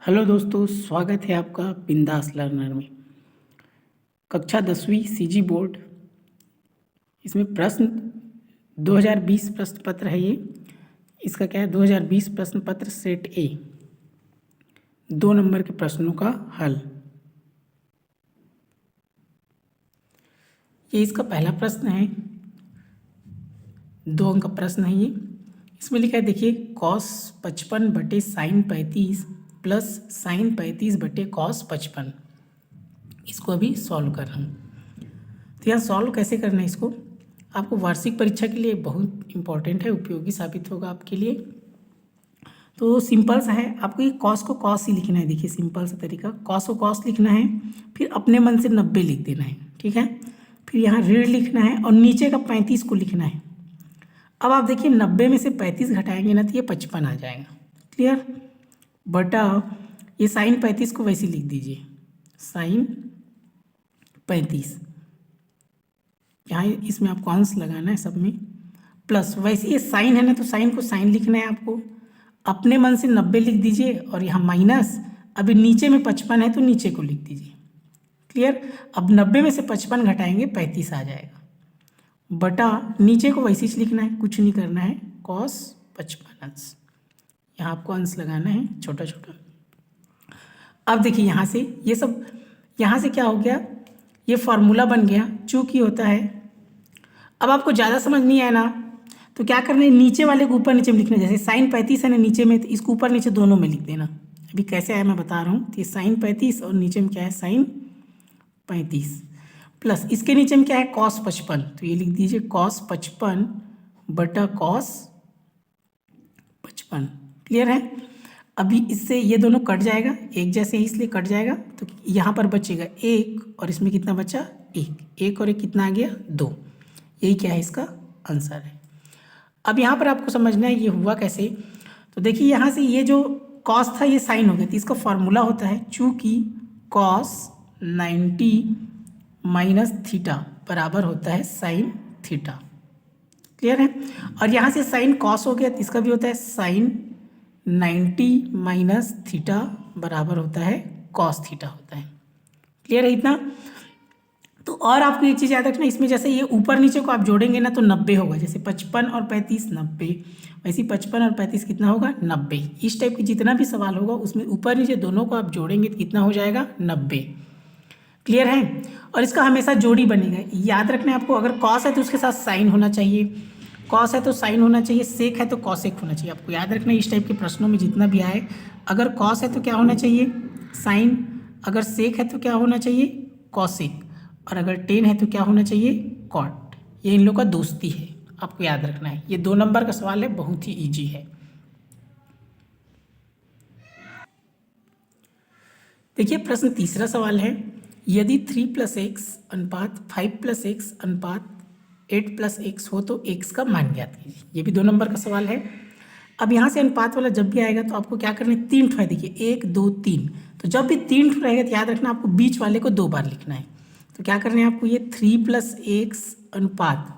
Hello दोस्तों, स्वागत है आपका बिंदास लर्नर में। कक्षा 10वीं सीजी बोर्ड, इसमें प्रश्न 2020 प्रश्न पत्र है। ये इसका क्या है, 2020 प्रश्न पत्र सेट ए, 2 नंबर के प्रश्नों का हल। ये इसका पहला प्रश्न है, 2 अंक का प्रश्न है ये। इसमें लिखा है, देखिए, कॉस 55 बटे साइन 35 प्लस साइन 35 बटे कॉस 55। इसको अभी सॉल्व कर रहा हूँ। तो यहाँ सॉल्व कैसे करना है इसको, आपको वार्षिक परीक्षा के लिए बहुत इंपॉर्टेंट है, उपयोगी साबित होगा आपके लिए। तो सिंपल सा है, आपको ये कॉस को कॉस ही लिखना है। देखिए सिंपल सा तरीका, कॉस को कॉस लिखना है, फिर अपने मन से 90 लिख देना है, ठीक है। फिर यहाँ ऋण लिखना है और नीचे का 35 को लिखना है। अब आप देखिए 90 में से 35 घटाएंगे ना तो ये 55 आ जाएगा। क्लियर? बटा ये साइन 35 को वैसे लिख दीजिए, साइन 35। यहाँ इसमें आपको अंश लगाना है सब में, प्लस वैसे ये साइन है ना तो साइन को साइन लिखना है आपको। अपने मन से 90 लिख दीजिए और यहाँ माइनस, अभी नीचे में 55 है तो नीचे को लिख दीजिए। क्लियर? अब 90 में से 55 घटाएंगे 35 आ जाएगा, बटा नीचे को वैसे ही लिखना है, कुछ नहीं करना है, कॉस 55 अंश। यहाँ आपको अंश लगाना है छोटा छोटा। अब देखिए यहाँ से ये सब, यहाँ से क्या हो गया, ये फॉर्मूला बन गया, चूंकि होता है। अब आपको ज़्यादा समझ नहीं आया ना तो क्या करना है, नीचे वाले को ऊपर नीचे में लिखना है। जैसे साइन 35 है ना नीचे में, तो इसको ऊपर नीचे दोनों में लिख देना। अभी कैसे आया मैं बता रहा हूँ। तो ये साइन 35 और नीचे में क्या है, साइन 35, प्लस इसके नीचे में क्या है, कॉस 55। तो ये लिख दीजिए कॉस 55 बटा कॉस 55। क्लियर है? अभी इससे ये दोनों कट जाएगा, एक जैसे ही इसलिए कट जाएगा। तो यहाँ पर बचेगा 1 और इसमें कितना बचा, 1 और 1 कितना आ गया, 2। यही क्या है, इसका आंसर है। अब यहाँ पर आपको समझना है ये हुआ कैसे। तो देखिए यहाँ से ये जो कॉस था ये साइन हो गया, तो इसका फॉर्मूला होता है, चूँकि कॉस 90 माइनस थीटा बराबर होता है साइन थीटा। क्लियर है? और यहाँ से साइन कॉस हो गया तो इसका भी होता है साइन 90 माइनस थीटा बराबर होता है कॉस थीटा होता है। क्लियर है इतना? तो और आपको ये चीज़ याद रखना, इसमें जैसे ये ऊपर नीचे को आप जोड़ेंगे ना तो 90 होगा। जैसे 55 और 35 90, वैसे 55 और 35 कितना होगा, 90। इस टाइप की जितना भी सवाल होगा उसमें ऊपर नीचे दोनों को आप जोड़ेंगे तो कितना हो जाएगा, 90। क्लियर है? और इसका हमेशा जोड़ी बनेगा। याद रखना है आपको, अगर कॉस है तो उसके साथ साइन होना चाहिए, कॉस है तो साइन होना चाहिए, सेक है तो कॉसेक होना चाहिए। आपको याद रखना है इस टाइप के प्रश्नों में जितना भी आए, अगर कॉस है तो क्या होना चाहिए, साइन, अगर सेक है तो क्या होना चाहिए, कॉसेक, और अगर टेन है तो क्या होना चाहिए, कॉट। ये इन लोगों का दोस्ती है, आपको याद रखना है। ये 2 नंबर का सवाल है, बहुत ही ईजी है। देखिए प्रश्न तीसरा सवाल है, यदि 3 + x अनुपात 5 + x अनुपात 8 + x हो तो x का मान ज्ञात कीजिए। ये भी 2 नंबर का सवाल है। अब यहाँ से अनुपात वाला जब भी आएगा तो आपको क्या करना है, 3 ठो है। देखिए 1 2 3, तो जब भी 3 ठो रहेगा तो याद रखना आपको बीच वाले को 2 बार लिखना है। तो क्या करना है आपको, ये 3 + x अनुपात,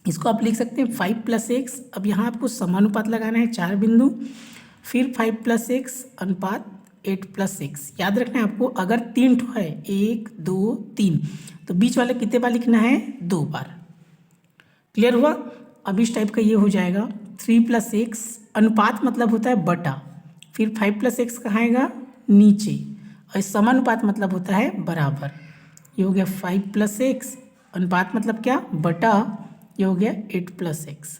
इसको आप लिख सकते हैं 5 + x। अब यहाँ आपको समानुपात लगाना है 4 बिंदु, फिर 5 + x अनुपात 8 + x। याद रखना है आपको, अगर 3 ठो है, 1 2 3, तो बीच वाले कितने बार लिखना है, 2 बार। क्लियर हुआ? अब इस टाइप का ये हो जाएगा 3 + x अनुपात मतलब होता है बटा, फिर 5 + x कहाँ आएगा, नीचे, और समानुपात मतलब होता है बराबर। ये हो गया 5 + x अनुपात मतलब क्या, बटा, ये हो गया 8 + x।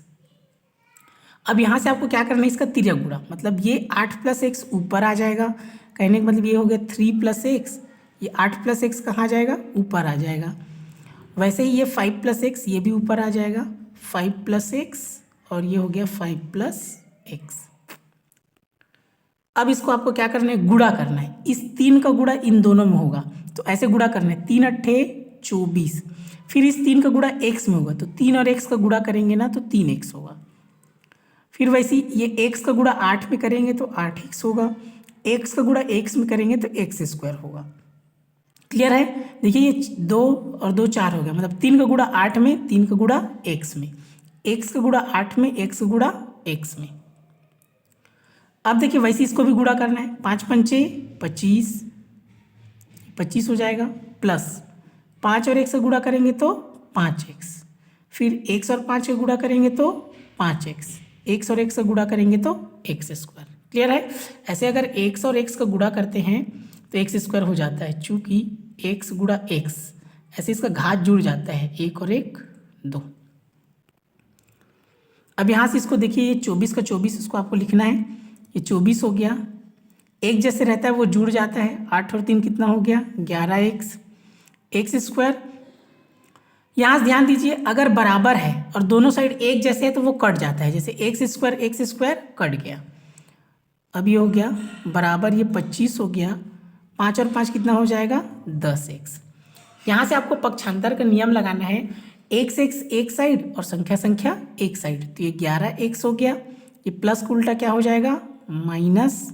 अब यहाँ से आपको क्या करना है, इसका तिर्यक गुणा, मतलब ये 8 + x ऊपर आ जाएगा। कहने का मतलब ये हो गया 3 + x, ये 8 + x कहाँ जाएगा, ऊपर आ जाएगा। वैसे ही ये 5 + x ये भी ऊपर आ जाएगा, 5 + x, और ये हो गया 5 + x। अब इसको आपको क्या करना है, गुणा करना है। इस 3 का गुणा इन दोनों में होगा, तो ऐसे गुणा करना है, 3 अट्ठे 24, फिर इस 3 का गुणा x में होगा, तो 3 और x का गुणा करेंगे ना तो 3x होगा। फिर वैसे ये x का गुणा 8 में करेंगे तो 8x होगा, x का गुणा x में करेंगे तो x² होगा। क्लियर है? देखिए ये 2 और 2 4 हो गया, मतलब 3 का गुणा 8 में, 3 का गुणा x में, x का गुणा 8 में, x का गुणा x में। अब देखिए वैसे इसको भी गुणा करना है, 5 पंचे 25, 25 हो जाएगा, प्लस 5 और 1 से गुणा करेंगे तो 5x, फिर x और 5 से गुणा करेंगे तो 5x, x और 1 से गुणा करेंगे तो x स्क्वायर। क्लियर है? ऐसे अगर x और x का गुणा करते हैं तो x स्क्वायर हो जाता है, चूँकि x गुणा x, ऐसे इसका घात जुड़ जाता है, 1 और 1 2। अब यहाँ से इसको देखिए, ये 24 का 24 इसको आपको लिखना है, ये 24 हो गया, एक जैसे रहता है वो जुड़ जाता है, 8 और 3 कितना हो गया 11x, एक्स स्क्वायर। यहाँ से ध्यान दीजिए अगर बराबर है और दोनों साइड एक जैसे है तो वो कट जाता है, जैसे एक्स स्क्वायर कट गया। अब ये हो गया बराबर, ये 25 हो गया, 5 और 5 कितना हो जाएगा 10x। यहाँ से आपको पक्षांतर का नियम लगाना है, x एक साइड और संख्या एक साइड, तो ये 11x हो गया, ये प्लस का उल्टा क्या हो जाएगा माइनस,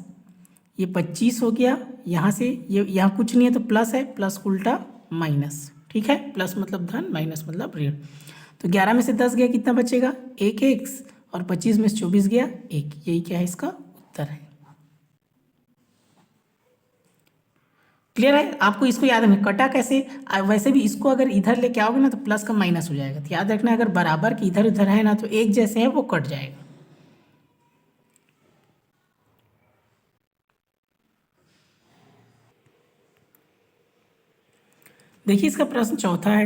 ये 25 हो गया, यहाँ से ये यहाँ कुछ नहीं है तो प्लस है, प्लस का उल्टा माइनस। ठीक है, प्लस मतलब धन, माइनस मतलब ऋण। तो 11 में से 10 गया, कितना बचेगा 1x, और 25 में से 24 गया 1। यही क्या है इसका उत्तर है। क्लियर है? आपको इसको याद रखना, कटा कैसे, वैसे भी इसको अगर इधर लेके आओगे ना तो प्लस का माइनस हो जाएगा, तो याद रखना अगर बराबर के इधर उधर है ना तो एक जैसे है वो कट जाएगा। देखिए इसका प्रश्न चौथा है,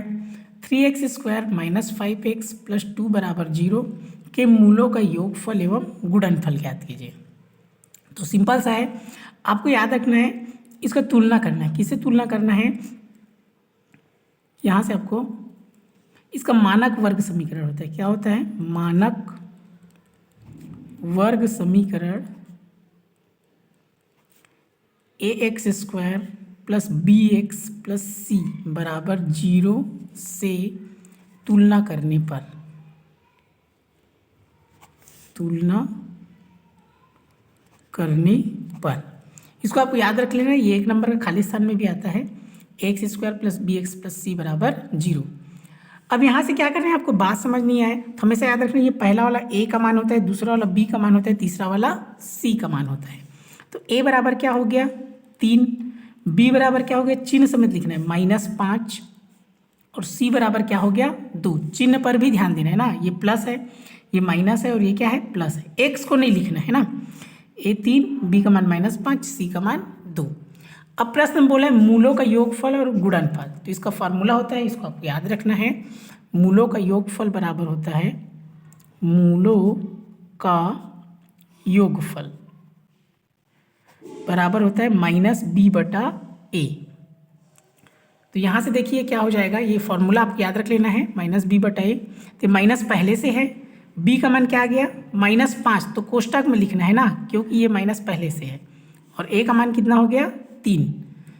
3x square minus 5x plus 2 बराबर 0 के मूलों का योगफल एवं गुणनफल ज्ञात कीजिए। तो सिंपल सा है, आपको याद रखना है इसका तुलना करना है। किससे तुलना करना है, यहाँ से आपको इसका मानक वर्ग समीकरण होता है। क्या होता है मानक वर्ग समीकरण, ax square plus bx plus c बराबर 0 से तुलना करने पर इसको आपको याद रख लेना, ये एक नंबर का खाली स्थान में भी आता है, x square plus b x plus c बराबर 0। अब यहाँ से क्या करना है, आपको बात समझ नहीं आए तो हमेशा याद रखना, ये पहला वाला a का मान होता है, दूसरा वाला b का मान होता है, तीसरा वाला c का मान होता है। तो a बराबर क्या हो गया 3, b बराबर क्या हो गया, चिन्ह समेत लिखना है -5, और c बराबर क्या हो गया 2। चिन्ह पर भी ध्यान देना है ना, ये प्लस है, ये माइनस है, और ये क्या है प्लस है। x को नहीं लिखना है ना, a 3, b का मान -5, c का मान 2। अब प्रश्न में बोला है मूलों का योगफल और गुणनफल, तो इसका फार्मूला होता है, इसको आपको याद रखना है, मूलों का योगफल बराबर होता है मूलों का योगफल बराबर होता है -b/a। तो यहाँ से देखिए क्या हो जाएगा, ये फॉर्मूला आपको याद रख लेना है -b/a। तो माइनस पहले से है, b का मान क्या आ गया -5, तो कोष्टक में लिखना है ना, क्योंकि ये माइनस पहले से है, और a का मान कितना हो गया 3।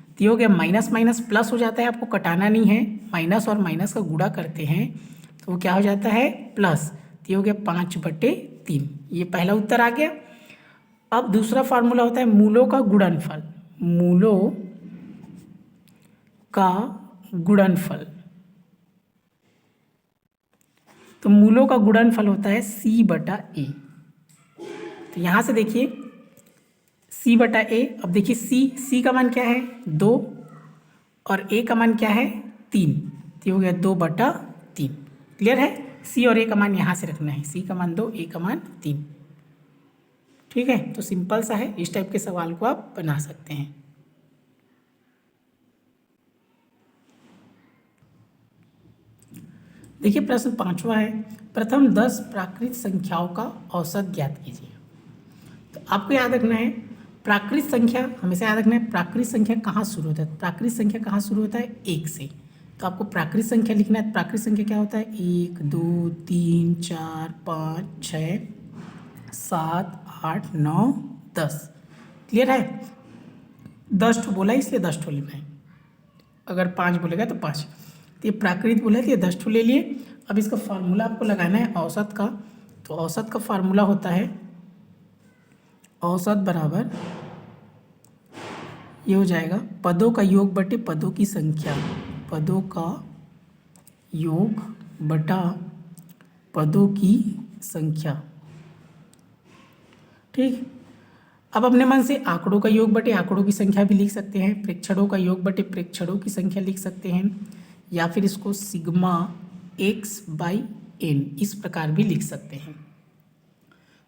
तो ये हो गया माइनस माइनस प्लस हो जाता है, आपको कटाना नहीं है, माइनस और माइनस का गुणा करते हैं तो वो क्या हो जाता है प्लस। तो ये हो गया 5/3, ये पहला उत्तर आ गया। अब दूसरा फार्मूला होता है मूलों का गुणनफल, मूलों का गुणनफल। तो मूलों का गुणनफल होता है c/a। तो यहाँ से देखिए c/a, अब देखिए c का मान क्या है 2, और a का मान क्या है 3, तो हो गया 2/3। क्लियर है? c और a का मान यहाँ से रखना है, c का मान 2, a का मान 3। ठीक है, तो सिंपल सा है, इस टाइप के सवाल को आप बना सकते हैं। देखिए प्रश्न 5वां है, प्रथम 10 प्राकृत संख्याओं का औसत ज्ञात कीजिए। तो आपको याद रखना है प्राकृत संख्या, हमेशा याद रखना है प्राकृत संख्या कहाँ शुरू होता है, प्राकृत संख्या कहाँ शुरू होता है 1 से। तो आपको प्राकृत संख्या लिखना है। प्राकृत संख्या क्या होता है 1 2 3 4 5 6 7 8 9 10। क्लियर है? 10 ठो बोला इसलिए 10 ठो लिखना है, अगर 5 बोलेगा तो 5। तो ये प्राकृत बोला है, 10 ठो ले लिए। अब इसका फार्मूला आपको लगाना है औसत का। तो औसत का फार्मूला होता है औसत बराबर, ये हो जाएगा पदों का योग बटे पदों की संख्या, पदों का योग बटा पदों की संख्या। ठीक, अब अपने मन से आंकड़ों का योग बटे आंकड़ों की संख्या भी लिख सकते हैं, प्रेक्षणों का योग बटे प्रेक्षणों की संख्या लिख सकते हैं, या फिर इसको सिग्मा एक्स बाई एन इस प्रकार भी लिख सकते हैं।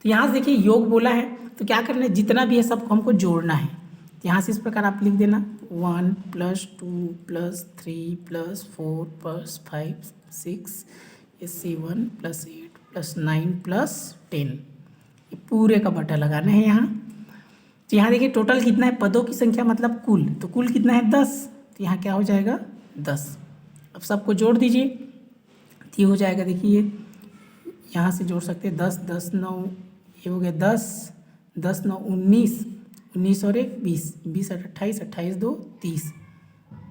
तो यहाँ से देखिए योग बोला है तो क्या करना है, जितना भी है सबको हमको जोड़ना है। तो यहाँ से इस प्रकार आप लिख देना 1 + 2 + 3 + 4 + 5 6 7 + 8 + 9 + 10, ये पूरे का बटा लगाना है यहाँ। तो यहाँ देखिए टोटल कितना है, पदों की संख्या मतलब कुल, तो कुल कितना है 10, तो यहाँ क्या हो जाएगा 10। अब सबको जोड़ दीजिए तो ये हो जाएगा, देखिए यहाँ से जोड़ सकते हैं 10 10 9, ये हो गया 10 10 9 19 19 और 1 20 20 28 28 2 30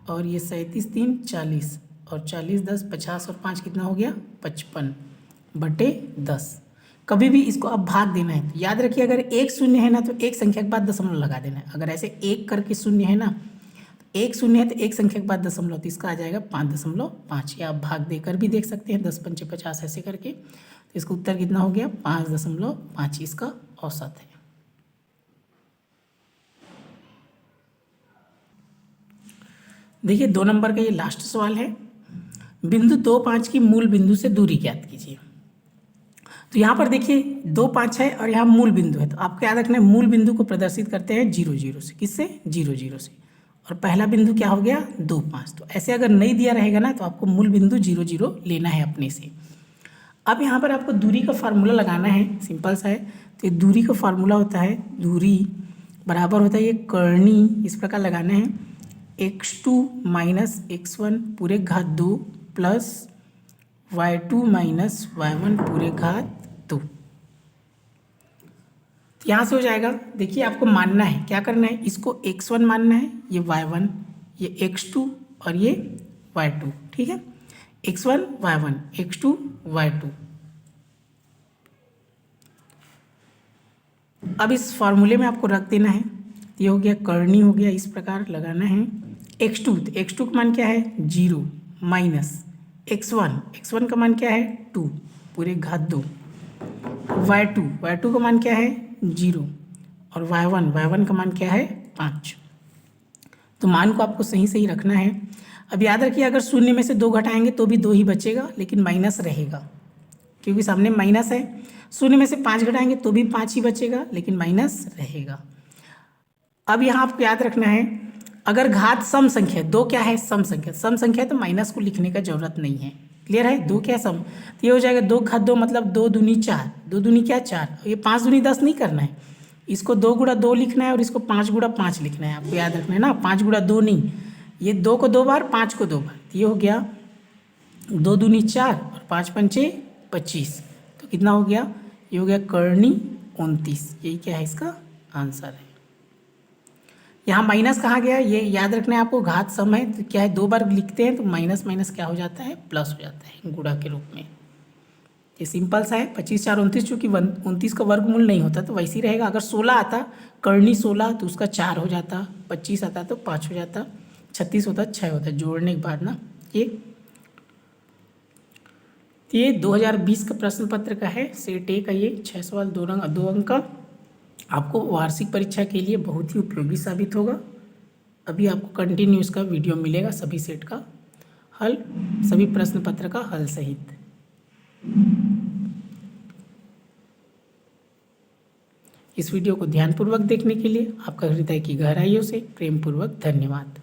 और ये 37 3 40 और 40 10 50 और 5 कितना हो गया 55 बटे 10। कभी भी इसको अब भाग देना है तो याद रखिए अगर एक शून्य है ना तो एक संख्या के बाद दशमलव लगा देना है। अगर ऐसे एक करके शून्य है ना, एक शून्य है तो एक संख्या के बाद दशमलव, तो इसका आ जाएगा 5.5। या आप भाग देकर भी देख सकते हैं 10 पंचे 50 ऐसे करके, तो इसका उत्तर कितना हो गया 5.5 इसका औसत है। देखिए 2 नंबर का ये लास्ट सवाल है, बिंदु 2 5 की मूल बिंदु से दूरी ज्ञात कीजिए। तो यहाँ पर देखिए 2 5 है और यहाँ मूल बिंदु है, तो आपको याद रखना है मूल बिंदु को प्रदर्शित करते हैं 0 0 से, किससे 0 0 से, और पहला बिंदु क्या हो गया 2 5। तो ऐसे अगर नहीं दिया रहेगा ना तो आपको मूल बिंदु 0 0 लेना है अपने से। अब यहाँ पर आपको दूरी का फार्मूला लगाना है, सिंपल सा है। तो दूरी का फार्मूला होता है, दूरी बराबर होता है ये कर्णी, इस प्रकार लगाना है x2 - x1 पूरे घात 2 प्लस y2 - y1 पूरे घात 2। यहाँ से हो जाएगा, देखिए आपको मानना है, क्या करना है, इसको x1 मानना है, ये y1, ये x2 और ये y2, ठीक है, x1 y1 x2 y2। अब इस फॉर्मूले में आपको रख देना है, ये हो गया कर्णी हो गया, इस प्रकार लगाना है x2, तो x2 का मान क्या है 0 माइनस x1 का मान क्या है 2 पूरे घात 2, y2 का मान क्या है 0 और y1 का मान क्या है 5। तो मान को आपको सही सही रखना है। अब याद रखिए अगर शून्य में से 2 घटाएंगे तो भी 2 ही बचेगा, लेकिन माइनस रहेगा क्योंकि सामने माइनस है। शून्य में से 5 घटाएंगे तो भी 5 ही बचेगा, लेकिन माइनस रहेगा। अब यहाँ आपको याद रखना है अगर घात सम संख्या, 2 क्या है सम संख्या है तो माइनस को लिखने का जरूरत नहीं है, क्लियर है। 2 क्या सम, तो ये हो जाएगा 2 घात 2 मतलब 2 दूनी 4, 2 दूनी क्या 4, ये 5 दूनी 10 नहीं करना है, इसको 2 गुणा 2 लिखना है और इसको 5 गुणा 5 लिखना है, आपको याद रखना है ना, 5 गुणा 2 नहीं, ये 2 को 2 बार 5 को 2 बार, तो ये हो गया 2 दूनी 4 और 5 पंचे 25, तो कितना हो गया, ये हो गया कर्णी 29, यही क्या है इसका आंसर है। यहाँ माइनस कहाँ गया, ये याद रखना है आपको, घात सम है तो क्या है 2 बार लिखते हैं तो माइनस माइनस क्या हो जाता है प्लस हो जाता है गुणा के रूप में। ये सिंपल सा है, 25 4 29, चूँकि 29 का वर्गमूल नहीं होता तो वैसे ही रहेगा। अगर 16 आता कर्णी 16 तो उसका 4 हो जाता, 25 आता तो 5 हो जाता, 36 होता 6 होता, जोड़ने के बाद ना ये 2020 का प्रश्न पत्र का है, सेट ए का ये 6 सवाल 2 अंक का, आपको वार्षिक परीक्षा के लिए बहुत ही उपयोगी साबित होगा। अभी आपको कंटिन्यू इसका वीडियो मिलेगा, सभी सेट का हल, सभी प्रश्न पत्र का हल सहित। इस वीडियो को ध्यानपूर्वक देखने के लिए आपका हृदय की गहराइयों से प्रेमपूर्वक धन्यवाद।